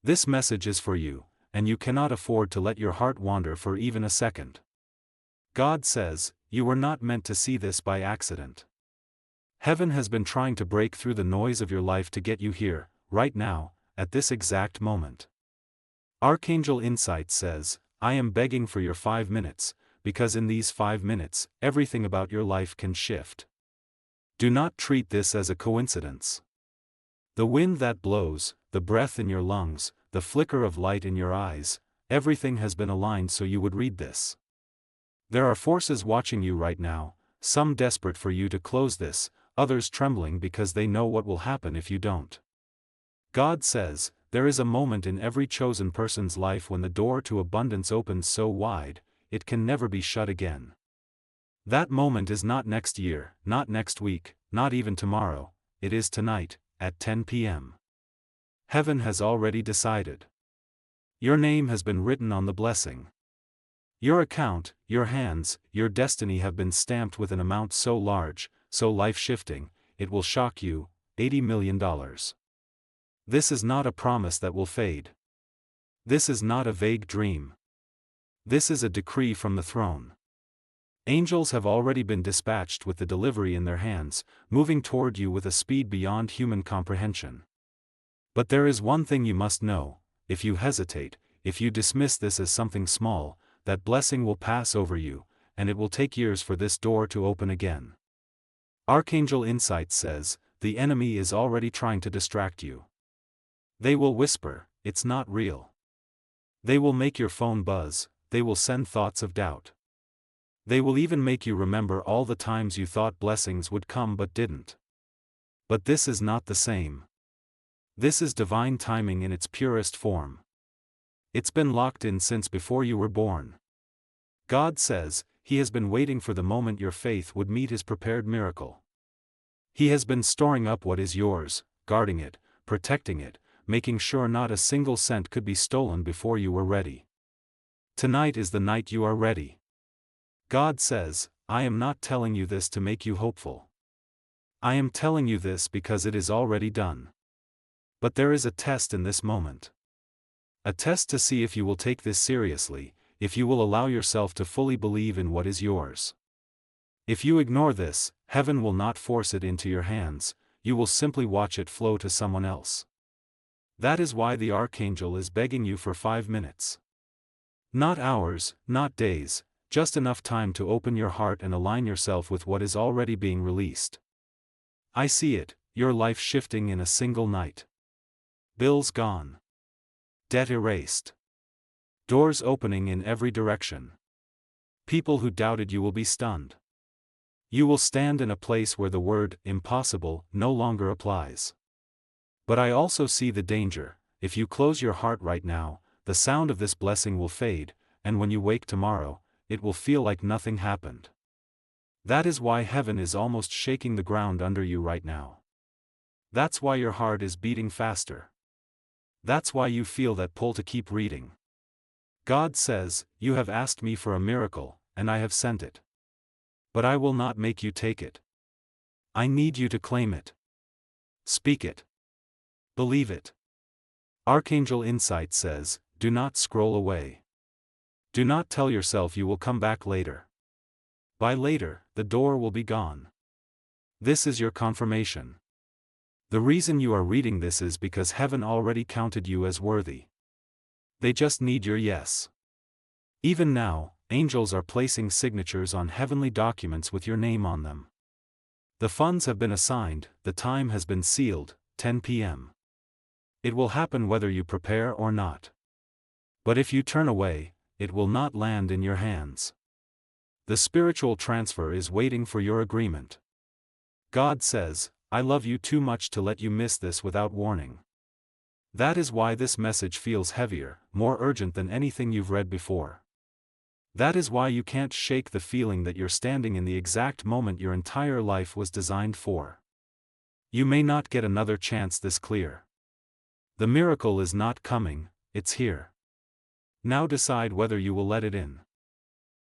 This message is for you, and you cannot afford to let your heart wander for even a second. God says, you were not meant to see this by accident. Heaven has been trying to break through the noise of your life to get you here, right now, at this exact moment. Archangel Insights says, I am begging for your 5 minutes, because in these 5 minutes, everything about your life can shift. Do not treat this as a coincidence. The wind that blows, the breath in your lungs, the flicker of light in your eyes, everything has been aligned so you would read this. There are forces watching you right now, some desperate for you to close this, others trembling because they know what will happen if you don't. God says, there is a moment in every chosen person's life when the door to abundance opens so wide, it can never be shut again. That moment is not next year, not next week, not even tomorrow, it is tonight, at 10 p.m. Heaven has already decided. Your name has been written on the blessing. Your account, your hands, your destiny have been stamped with an amount so large, so life-shifting, it will shock you, $80 million. This is not a promise that will fade. This is not a vague dream. This is a decree from the throne. Angels have already been dispatched with the delivery in their hands, moving toward you with a speed beyond human comprehension. But there is one thing you must know: if you hesitate, if you dismiss this as something small, that blessing will pass over you, and it will take years for this door to open again. Archangel Insights says, the enemy is already trying to distract you. They will whisper, it's not real. They will make your phone buzz, they will send thoughts of doubt. They will even make you remember all the times you thought blessings would come but didn't. But this is not the same. This is divine timing in its purest form. It's been locked in since before you were born. God says, He has been waiting for the moment your faith would meet His prepared miracle. He has been storing up what is yours, guarding it, protecting it, making sure not a single cent could be stolen before you were ready. Tonight is the night you are ready. God says, I am not telling you this to make you hopeful. I am telling you this because it is already done. But there is a test in this moment. A test to see if you will take this seriously, if you will allow yourself to fully believe in what is yours. If you ignore this, heaven will not force it into your hands, you will simply watch it flow to someone else. That is why the Archangel is begging you for 5 minutes. Not hours, not days, just enough time to open your heart and align yourself with what is already being released. I see it, your life shifting in a single night. Bills gone. Debt erased. Doors opening in every direction. People who doubted you will be stunned. You will stand in a place where the word impossible no longer applies. But I also see the danger: if you close your heart right now, the sound of this blessing will fade, and when you wake tomorrow, it will feel like nothing happened. That is why heaven is almost shaking the ground under you right now. That's why your heart is beating faster. That's why you feel that pull to keep reading. God says, you have asked me for a miracle, and I have sent it. But I will not make you take it. I need you to claim it. Speak it. Believe it. Archangel Insight says, do not scroll away. Do not tell yourself you will come back later. By later, the door will be gone. This is your confirmation. The reason you are reading this is because heaven already counted you as worthy. They just need your yes. Even now, angels are placing signatures on heavenly documents with your name on them. The funds have been assigned, the time has been sealed, 10 p.m. It will happen whether you prepare or not. But if you turn away, it will not land in your hands. The spiritual transfer is waiting for your agreement. God says, I love you too much to let you miss this without warning. That is why this message feels heavier, more urgent than anything you've read before. That is why you can't shake the feeling that you're standing in the exact moment your entire life was designed for. You may not get another chance this clear. The miracle is not coming, it's here. Now decide whether you will let it in.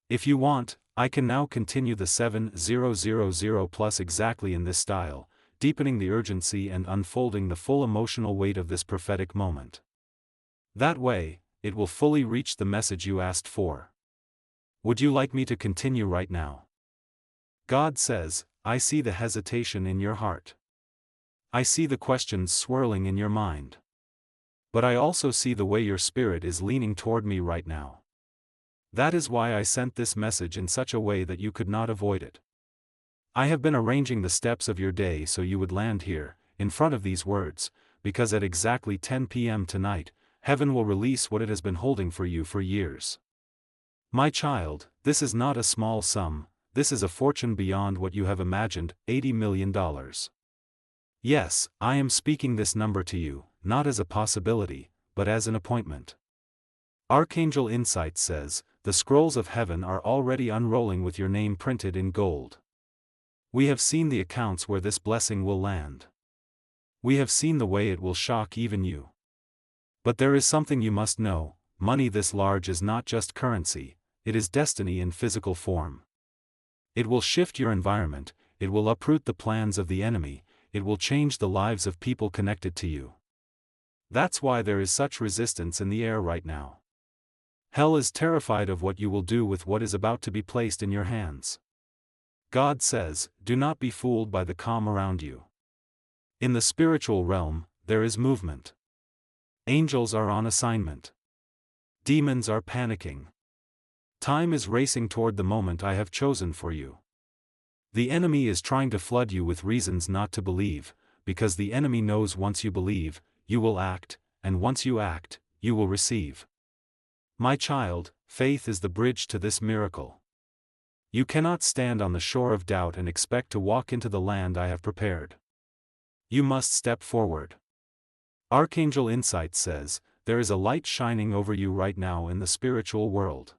If you want, I can now continue the 7000 plus exactly in this style, deepening the urgency and unfolding the full emotional weight of this prophetic moment. That way, it will fully reach the message you asked for. Would you like me to continue right now? God says, I see the hesitation in your heart. I see the questions swirling in your mind. But I also see the way your spirit is leaning toward me right now. That is why I sent this message in such a way that you could not avoid it. I have been arranging the steps of your day so you would land here, in front of these words, because at exactly 10 p.m. tonight, heaven will release what it has been holding for you for years. My child, this is not a small sum, this is a fortune beyond what you have imagined, $80 million. Yes, I am speaking this number to you, not as a possibility, but as an appointment. Archangel Insights says, the scrolls of heaven are already unrolling with your name printed in gold. We have seen the accounts where this blessing will land. We have seen the way it will shock even you. But there is something you must know, money this large is not just currency, it is destiny in physical form. It will shift your environment, it will uproot the plans of the enemy, it will change the lives of people connected to you. That's why there is such resistance in the air right now. Hell is terrified of what you will do with what is about to be placed in your hands. God says, do not be fooled by the calm around you. In the spiritual realm, there is movement. Angels are on assignment. Demons are panicking. Time is racing toward the moment I have chosen for you. The enemy is trying to flood you with reasons not to believe, because the enemy knows once you believe, you will act, and once you act, you will receive. My child, faith is the bridge to this miracle. You cannot stand on the shore of doubt and expect to walk into the land I have prepared. You must step forward. Archangel Insights says, there is a light shining over you right now in the spiritual world.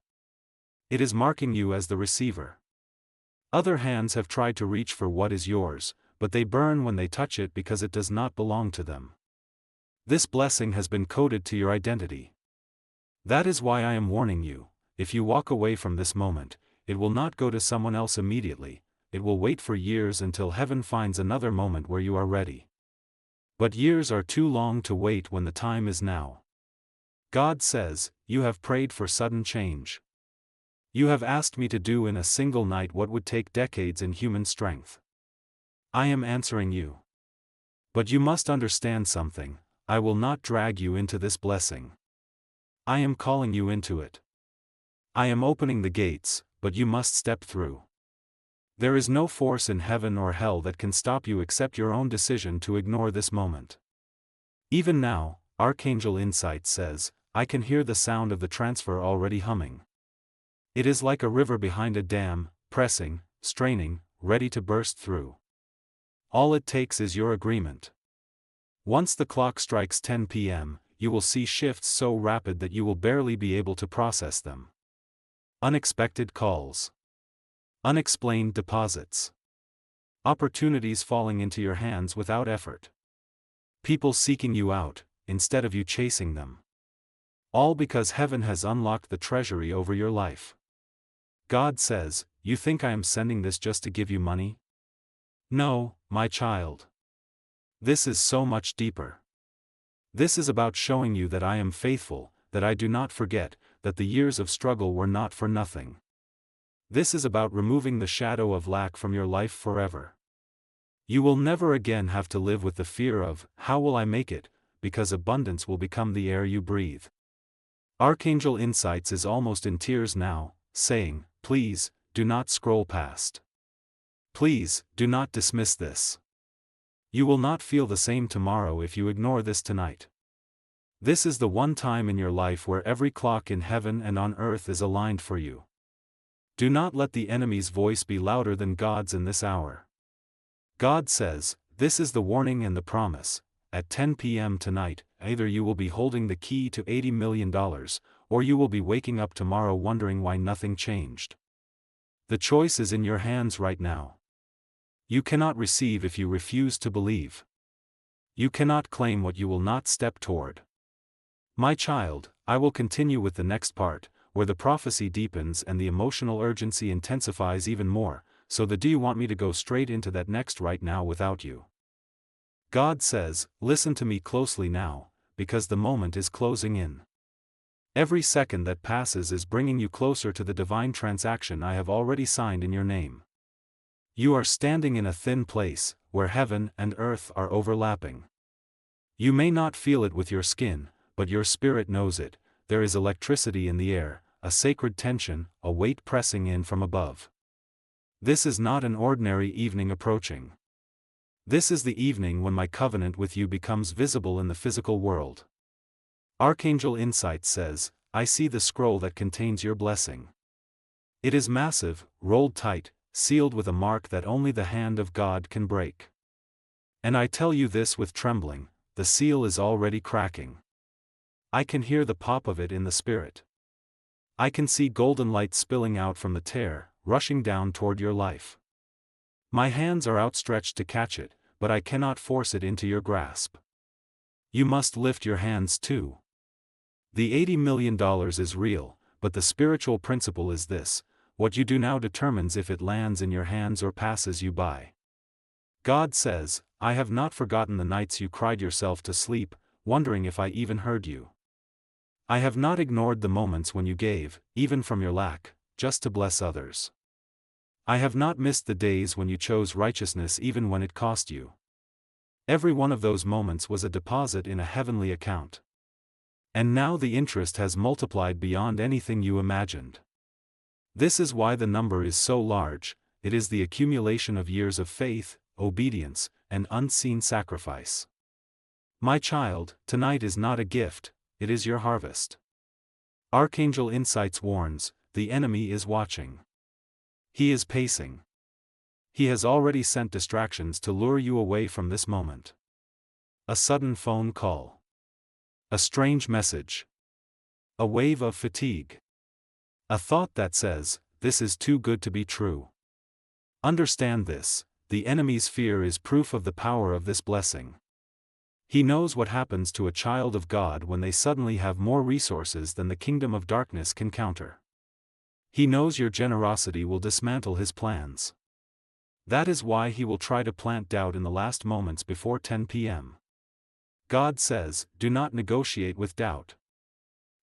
It is marking you as the receiver. Other hands have tried to reach for what is yours, but they burn when they touch it because it does not belong to them. This blessing has been coded to your identity. That is why I am warning you, if you walk away from this moment, it will not go to someone else immediately, it will wait for years until heaven finds another moment where you are ready. But years are too long to wait when the time is now. God says, you have prayed for sudden change. You have asked me to do in a single night what would take decades in human strength. I am answering you. But you must understand something, I will not drag you into this blessing. I am calling you into it. I am opening the gates, but you must step through. There is no force in heaven or hell that can stop you except your own decision to ignore this moment. Even now, Archangel Insights says, I can hear the sound of the transfer already humming. It is like a river behind a dam, pressing, straining, ready to burst through. All it takes is your agreement. Once the clock strikes 10 p.m., you will see shifts so rapid that you will barely be able to process them. Unexpected calls. Unexplained deposits. Opportunities falling into your hands without effort. People seeking you out, instead of you chasing them. All because heaven has unlocked the treasury over your life. God says, you think I am sending this just to give you money? No, my child. This is so much deeper. This is about showing you that I am faithful, that I do not forget, that the years of struggle were not for nothing. This is about removing the shadow of lack from your life forever. You will never again have to live with the fear of, how will I make it, because abundance will become the air you breathe. Archangel Insights is almost in tears now, saying, please, do not scroll past. Please, do not dismiss this. You will not feel the same tomorrow if you ignore this tonight. This is the one time in your life where every clock in heaven and on earth is aligned for you. Do not let the enemy's voice be louder than God's in this hour. God says, this is the warning and the promise. At 10 p.m. tonight, either you will be holding the key to $80 million, or you will be waking up tomorrow wondering why nothing changed. The choice is in your hands right now. You cannot receive if you refuse to believe. You cannot claim what you will not step toward. My child, I will continue with the next part, where the prophecy deepens and the emotional urgency intensifies even more, so do you want me to go straight into that next right now without you? God says, listen to me closely now, because the moment is closing in. Every second that passes is bringing you closer to the divine transaction I have already signed in your name. You are standing in a thin place, where heaven and earth are overlapping. You may not feel it with your skin, but your spirit knows it. There is electricity in the air, a sacred tension, a weight pressing in from above. This is not an ordinary evening approaching. This is the evening when my covenant with you becomes visible in the physical world. Archangel Insights says, I see the scroll that contains your blessing. It is massive, rolled tight, sealed with a mark that only the hand of God can break. And I tell you this with trembling, the seal is already cracking. I can hear the pop of it in the spirit. I can see golden light spilling out from the tear, rushing down toward your life. My hands are outstretched to catch it, but I cannot force it into your grasp. You must lift your hands too. The $80 million is real, but the spiritual principle is this: what you do now determines if it lands in your hands or passes you by. God says, I have not forgotten the nights you cried yourself to sleep, wondering if I even heard you. I have not ignored the moments when you gave, even from your lack, just to bless others. I have not missed the days when you chose righteousness even when it cost you. Every one of those moments was a deposit in a heavenly account. And now the interest has multiplied beyond anything you imagined. This is why the number is so large. It is the accumulation of years of faith, obedience, and unseen sacrifice. My child, tonight is not a gift, it is your harvest. Archangel Insights warns, the enemy is watching. He is pacing. He has already sent distractions to lure you away from this moment. A sudden phone call. A strange message. A wave of fatigue. A thought that says, this is too good to be true. Understand this, the enemy's fear is proof of the power of this blessing. He knows what happens to a child of God when they suddenly have more resources than the kingdom of darkness can counter. He knows your generosity will dismantle his plans. That is why he will try to plant doubt in the last moments before 10 p.m. God says, do not negotiate with doubt.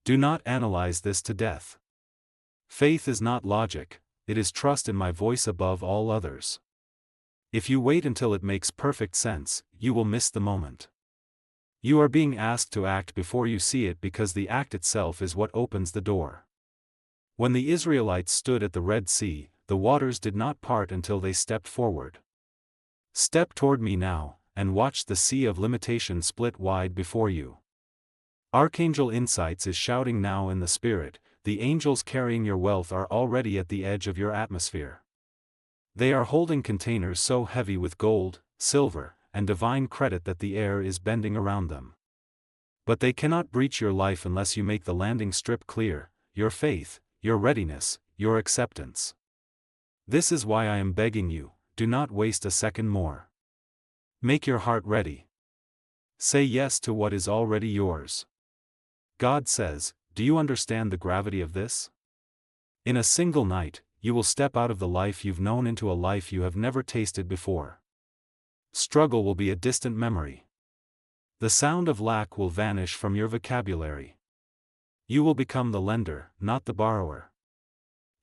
Do not analyze this to death. Faith is not logic, it is trust in my voice above all others. If you wait until it makes perfect sense, you will miss the moment. You are being asked to act before you see it because the act itself is what opens the door. When the Israelites stood at the Red Sea, the waters did not part until they stepped forward. Step toward me now, and watch the sea of limitation split wide before you. Archangel Insights is shouting now in the spirit, the angels carrying your wealth are already at the edge of your atmosphere. They are holding containers so heavy with gold, silver, and divine credit that the air is bending around them. But they cannot breach your life unless you make the landing strip clear, your faith, your readiness, your acceptance. This is why I am begging you, do not waste a second more. Make your heart ready. Say yes to what is already yours. God says, do you understand the gravity of this? In a single night, you will step out of the life you've known into a life you have never tasted before. Struggle will be a distant memory. The sound of lack will vanish from your vocabulary. You will become the lender, not the borrower.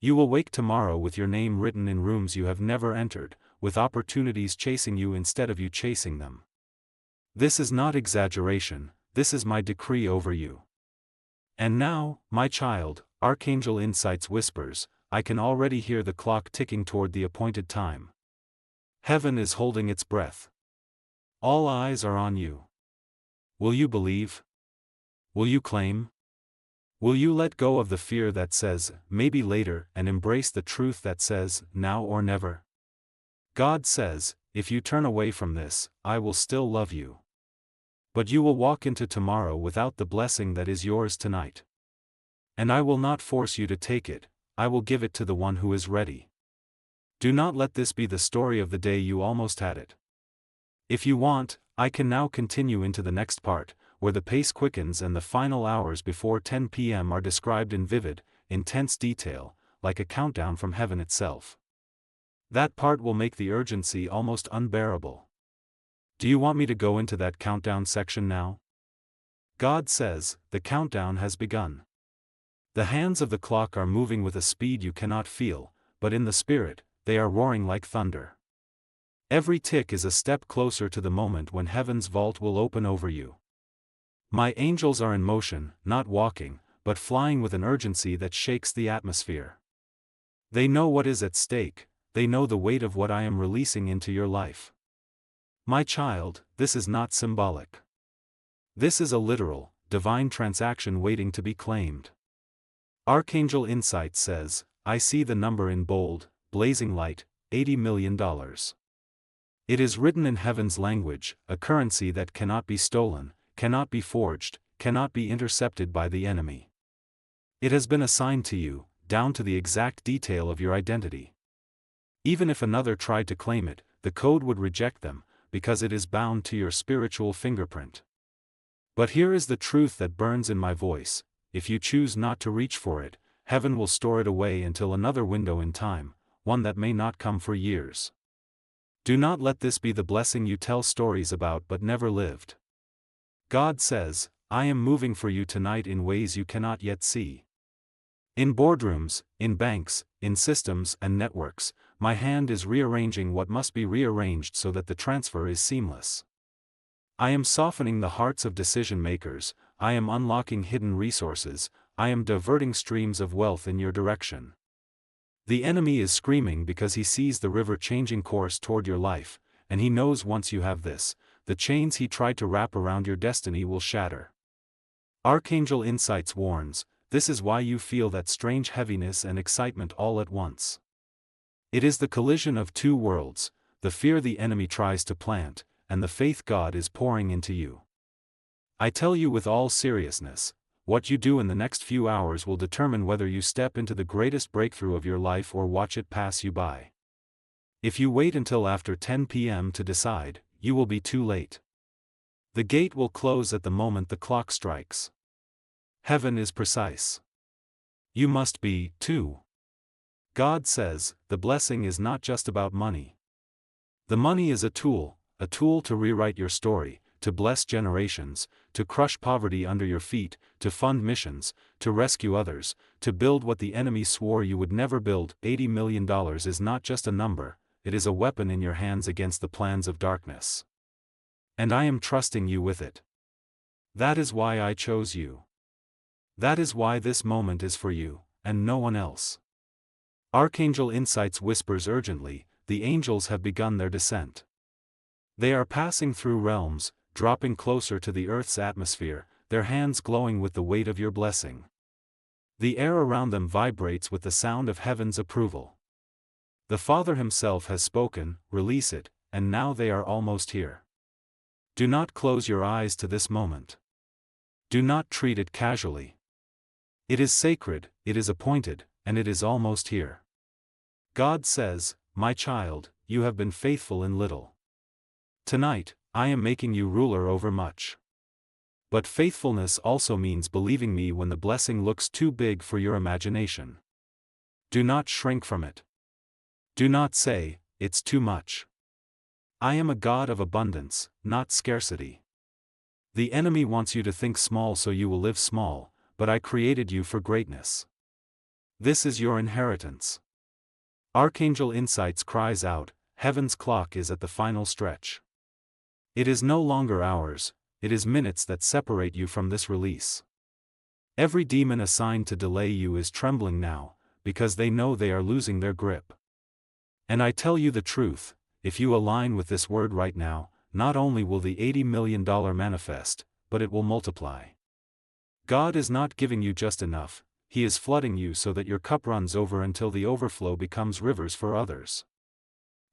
You will wake tomorrow with your name written in rooms you have never entered, with opportunities chasing you instead of you chasing them. This is not exaggeration, this is my decree over you. And now, my child, Archangel Insights whispers, I can already hear the clock ticking toward the appointed time. Heaven is holding its breath. All eyes are on you. Will you believe? Will you claim? Will you let go of the fear that says, maybe later, and embrace the truth that says, now or never? God says, if you turn away from this, I will still love you. But you will walk into tomorrow without the blessing that is yours tonight. And I will not force you to take it, I will give it to the one who is ready. Do not let this be the story of the day you almost had it. If you want, I can now continue into the next part, where the pace quickens and the final hours before 10 p.m. are described in vivid, intense detail, like a countdown from heaven itself. That part will make the urgency almost unbearable. Do you want me to go into that countdown section now? God says, the countdown has begun. The hands of the clock are moving with a speed you cannot feel, but in the spirit, they are roaring like thunder. Every tick is a step closer to the moment when heaven's vault will open over you. My angels are in motion, not walking, but flying with an urgency that shakes the atmosphere. They know what is at stake, they know the weight of what I am releasing into your life. My child, this is not symbolic. This is a literal, divine transaction waiting to be claimed. Archangel Insights says, I see the number in bold, blazing light, $80 million. It is written in heaven's language, a currency that cannot be stolen, cannot be forged, cannot be intercepted by the enemy. It has been assigned to you, down to the exact detail of your identity. Even if another tried to claim it, the code would reject them, because it is bound to your spiritual fingerprint. But here is the truth that burns in my voice: if you choose not to reach for it, heaven will store it away until another window in time, one that may not come for years. Do not let this be the blessing you tell stories about but never lived. God says, I am moving for you tonight in ways you cannot yet see. In boardrooms, in banks, in systems and networks, my hand is rearranging what must be rearranged so that the transfer is seamless. I am softening the hearts of decision makers, I am unlocking hidden resources, I am diverting streams of wealth in your direction. The enemy is screaming because he sees the river changing course toward your life, and he knows once you have this, the chains he tried to wrap around your destiny will shatter. Archangel Insights warns, this is why you feel that strange heaviness and excitement all at once. It is the collision of two worlds, the fear the enemy tries to plant, and the faith God is pouring into you. I tell you with all seriousness, what you do in the next few hours will determine whether you step into the greatest breakthrough of your life or watch it pass you by. If you wait until after 10 p.m. to decide, you will be too late. The gate will close at the moment the clock strikes. Heaven is precise. You must be, too. God says, the blessing is not just about money. The money is a tool to rewrite your story, to bless generations, to crush poverty under your feet, to fund missions, to rescue others, to build what the enemy swore you would never build. $80 million is not just a number, it is a weapon in your hands against the plans of darkness. And I am trusting you with it. That is why I chose you. That is why this moment is for you, and no one else. Archangel Insights whispers urgently, the angels have begun their descent. They are passing through realms, dropping closer to the earth's atmosphere, their hands glowing with the weight of your blessing. The air around them vibrates with the sound of heaven's approval. The Father himself has spoken, release it, and now they are almost here. Do not close your eyes to this moment. Do not treat it casually. It is sacred, it is appointed, and it is almost here. God says, my child, you have been faithful in little. Tonight, I am making you ruler over much. But faithfulness also means believing me when the blessing looks too big for your imagination. Do not shrink from it. Do not say, it's too much. I am a God of abundance, not scarcity. The enemy wants you to think small so you will live small, but I created you for greatness. This is your inheritance. Archangel Insights cries out, heaven's clock is at the final stretch. It is no longer hours, it is minutes that separate you from this release. Every demon assigned to delay you is trembling now, because they know they are losing their grip. And I tell you the truth, if you align with this word right now, not only will the $80 million manifest, but it will multiply. God is not giving you just enough, He is flooding you so that your cup runs over until the overflow becomes rivers for others.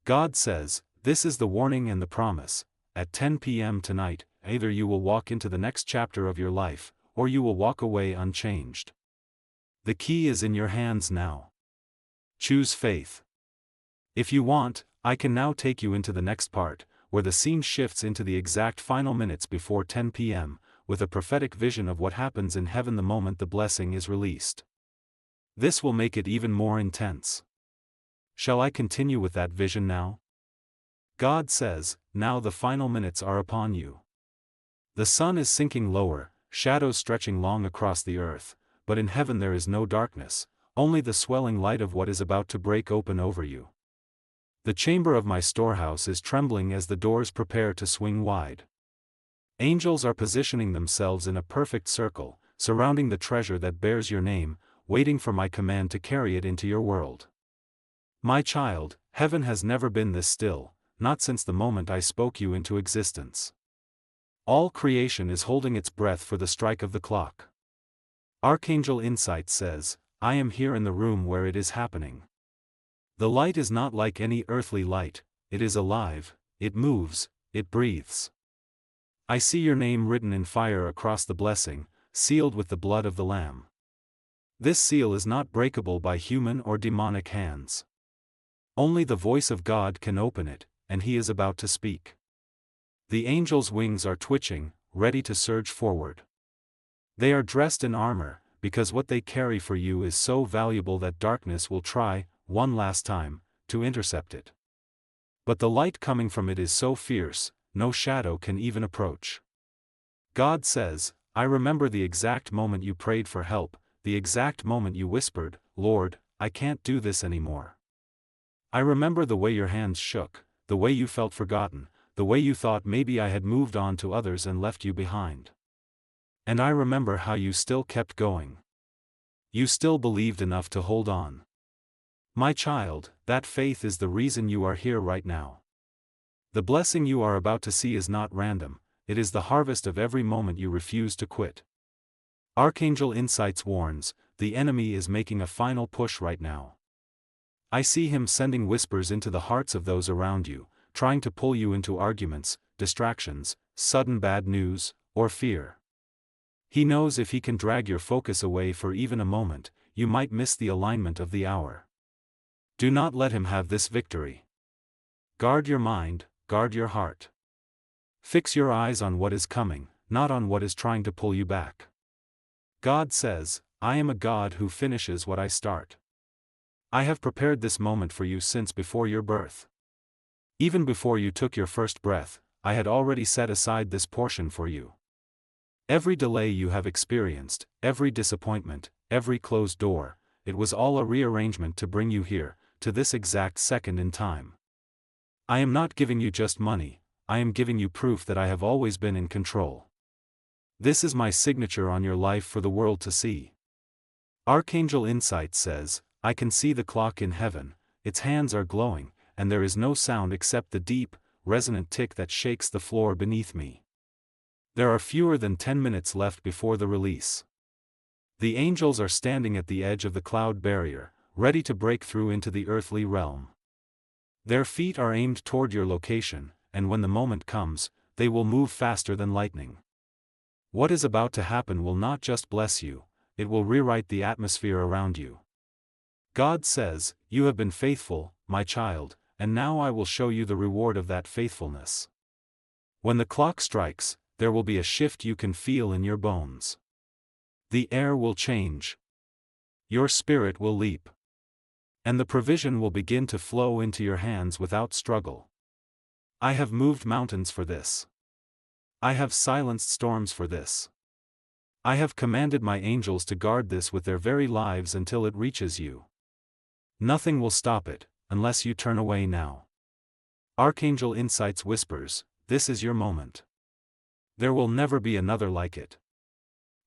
God says, this is the warning and the promise. At 10 p.m. tonight, either you will walk into the next chapter of your life, or you will walk away unchanged. The key is in your hands now. Choose faith. If you want, I can now take you into the next part, where the scene shifts into the exact final minutes before 10 p.m., with a prophetic vision of what happens in heaven the moment the blessing is released. This will make it even more intense. Shall I continue with that vision now? God says, now the final minutes are upon you. The sun is sinking lower, shadows stretching long across the earth, but in heaven there is no darkness, only the swelling light of what is about to break open over you. The chamber of my storehouse is trembling as the doors prepare to swing wide. Angels are positioning themselves in a perfect circle, surrounding the treasure that bears your name, waiting for my command to carry it into your world. My child, heaven has never been this still, not since the moment I spoke you into existence. All creation is holding its breath for the strike of the clock. Archangel Insights says, I am here in the room where it is happening. The light is not like any earthly light, it is alive, it moves, it breathes. I see your name written in fire across the blessing, sealed with the blood of the Lamb. This seal is not breakable by human or demonic hands. Only the voice of God can open it, and He is about to speak. The angels' wings are twitching, ready to surge forward. They are dressed in armor, because what they carry for you is so valuable that darkness will try, one last time, to intercept it. But the light coming from it is so fierce, no shadow can even approach. God says, I remember the exact moment you prayed for help, the exact moment you whispered, Lord, I can't do this anymore. I remember the way your hands shook, the way you felt forgotten, the way you thought maybe I had moved on to others and left you behind. And I remember how you still kept going. You still believed enough to hold on. My child, that faith is the reason you are here right now. The blessing you are about to see is not random, it is the harvest of every moment you refuse to quit. Archangel Insights warns, the enemy is making a final push right now. I see him sending whispers into the hearts of those around you, trying to pull you into arguments, distractions, sudden bad news, or fear. He knows if he can drag your focus away for even a moment, you might miss the alignment of the hour. Do not let him have this victory. Guard your mind, guard your heart. Fix your eyes on what is coming, not on what is trying to pull you back. God says, I am a God who finishes what I start. I have prepared this moment for you since before your birth. Even before you took your first breath, I had already set aside this portion for you. Every delay you have experienced, every disappointment, every closed door, it was all a rearrangement to bring you here, to this exact second in time. I am not giving you just money, I am giving you proof that I have always been in control. This is my signature on your life for the world to see. Archangel Insights says, I can see the clock in heaven, its hands are glowing, and there is no sound except the deep, resonant tick that shakes the floor beneath me. There are fewer than 10 minutes left before the release. The angels are standing at the edge of the cloud barrier, ready to break through into the earthly realm. Their feet are aimed toward your location, and when the moment comes, they will move faster than lightning. What is about to happen will not just bless you, it will rewrite the atmosphere around you. God says, you have been faithful, my child, and now I will show you the reward of that faithfulness. When the clock strikes, there will be a shift you can feel in your bones. The air will change. Your spirit will leap. And the provision will begin to flow into your hands without struggle. I have moved mountains for this. I have silenced storms for this. I have commanded my angels to guard this with their very lives until it reaches you. Nothing will stop it, unless you turn away now. Archangel Insights whispers, this is your moment. There will never be another like it.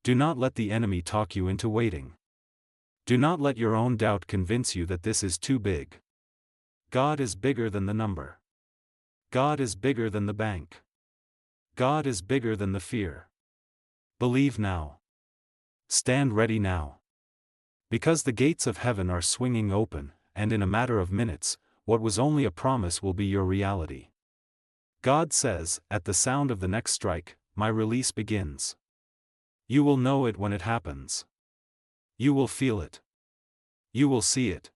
Do not let the enemy talk you into waiting. Do not let your own doubt convince you that this is too big. God is bigger than the number. God is bigger than the bank. God is bigger than the fear. Believe now. Stand ready now. Because the gates of heaven are swinging open, and in a matter of minutes, what was only a promise will be your reality. God says, at the sound of the next strike, my release begins. You will know it when it happens. You will feel it. You will see it.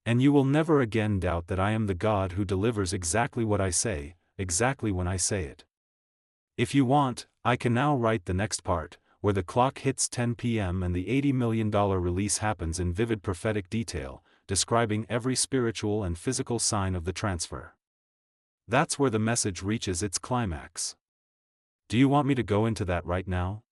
And you will never again doubt that I am the God who delivers exactly what I say, exactly when I say it. If you want, I can now write the next part, where the clock hits 10 p.m. and the $80 million release happens in vivid prophetic detail, describing every spiritual and physical sign of the transfer. That's where the message reaches its climax. Do you want me to go into that right now?